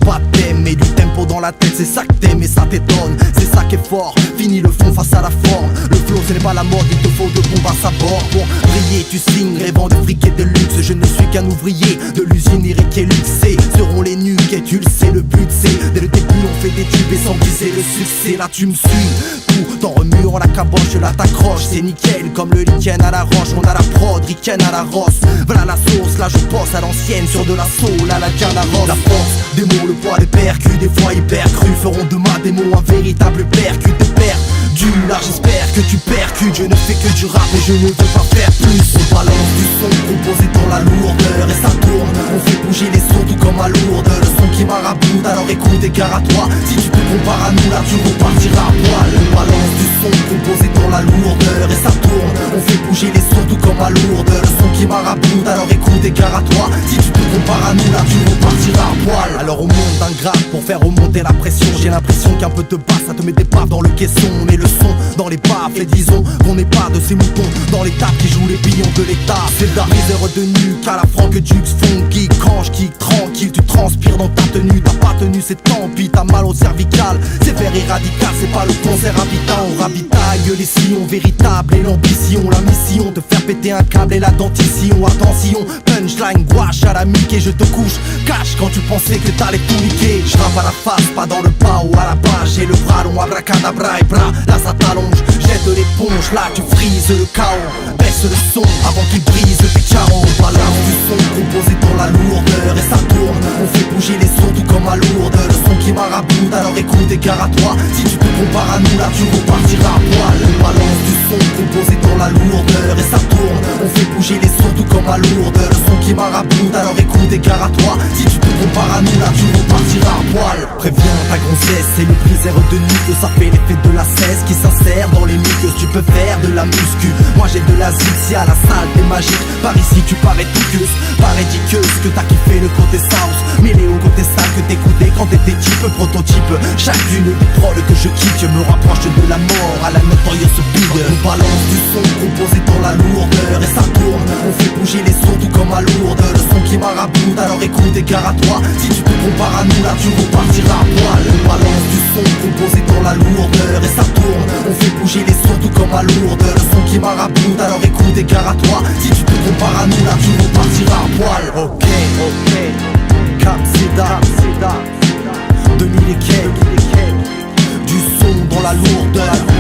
pas de thème, mais du tempo dans la tête, c'est ça que t'aimes et ça t'étonne. C'est ça qui est fort, fini le fond face à la forme. Le flow ce n'est pas la mode, il te faut de bombes à sa bord. Pour briller tu signes, rêvant de fric et de luxe. Je ne suis qu'un ouvrier de l'usine Eric et Luxé. Seront les nuques et tu le sais, le but c'est dès le début on fait des tubes et sans viser le succès. Là tu me suis, tout en remuant la caboche, là t'accroches. C'est nickel comme le lichen à la roche. On a la prod, ricaine à la rosse. Voilà la sauce, là je pense à l'ancienne sur de la soul à la Diana Ross. La force des mots, le poids des percus, des fois hyper crus feront de ma démo un véritable percute. Des perdu, là j'espère que tu percutes. Je ne fais que du rap et je ne veux pas faire plus. On balance du son composé dans la lourdeur et ça tourne. On fait bouger les sons tout comme à Lourdes. Le son qui m'araboute, alors écoute et gare à toi. Si tu te compares à nous là tu repartiras à poil. On balance du son composé dans la lourdeur et ça tourne. On fait bouger les sons tout comme à Lourdes. Le son qui m'araboute, alors écoute et gare à toi. Si tu te compares à nous là tu repartiras à poil. Alors on monte d'un grade pour faire remonter la pression. J'ai l'impression qu'un peu de basse ça te met des baffes dans le caisson. On met le son dans les baffes et disons qu'on n'est pas de ces moutons dans les tables qui jouent les billons de l'état. C'est la misère de nuque à la Franck Dux, funky, cranche, kick, tranquille. Tu transpires dans ta tenue, t'as pas tenu c'est tant pis. T'as mal au cervical, c'est faire radical. C'est pas le concert habitant, on ravitaille les sillons véritables et l'ambition. La mission de faire péter un câble et la dentition. Attention, punchline, gouache à la Mickey. Je te couche, cache quand tu pensais que t'allais tout niquer. Je rappe à la face, pas dans le pas ou à la page. J'ai le bras long, abracadabra et bras. Là ça t'allonge, jette l'éponge, là tu frises le chaos. Baisse le son avant qu'il brise tes carreaux. Balance du son composé dans la lourdeur et ça tourne. On fait bouger les sons tout comme à Lourdes. Le son qui m'araboute, alors écoute et gare à toi. Si tu te compares à nous là tu repartiras à poil. On balance du son composé dans la lourdeur et ça tourne. On fait bouger les sons tout comme à Lourdes. Le son qui m'araboute, alors écoute et gare à toi. Si tu te compares à nous là tu repartiras à poil. Préviens ta grossesse, c'est le briseur de nuque. Ça fait l'effet de la cesse qui s'insère dans les muqueuses. Tu peux faire de la muscu, moi j'ai de la zixia, la salle des magiques. Par ici tu parais tuqueuse, pas ridiculeuse. Que t'as kiffé le côté sauce, mêlé au côté sale que t'écoutais quand t'étais type. Prototype, chacune des prods que je quitte. Je me rapproche de la mort à la notorieuse bide. On balance du son composé dans la lourdeur et ça tourne. On fait bouger les sons tout comme à Lourdes. Le son qui m'araboute, alors écoute et gare à toi. Si tu te compares à nous là tu repartiras à poil. On balance du son composé dans la lourdeur et ça tourne. On fait bouger les sons tout comme à Lourdes. Le son qui m'araboute, alors écoute et gare à toi. Si tu te compares à nous là tu repartiras à poil. Ok, Cap Seda 2000 et quelques. Du son dans la lourdeur.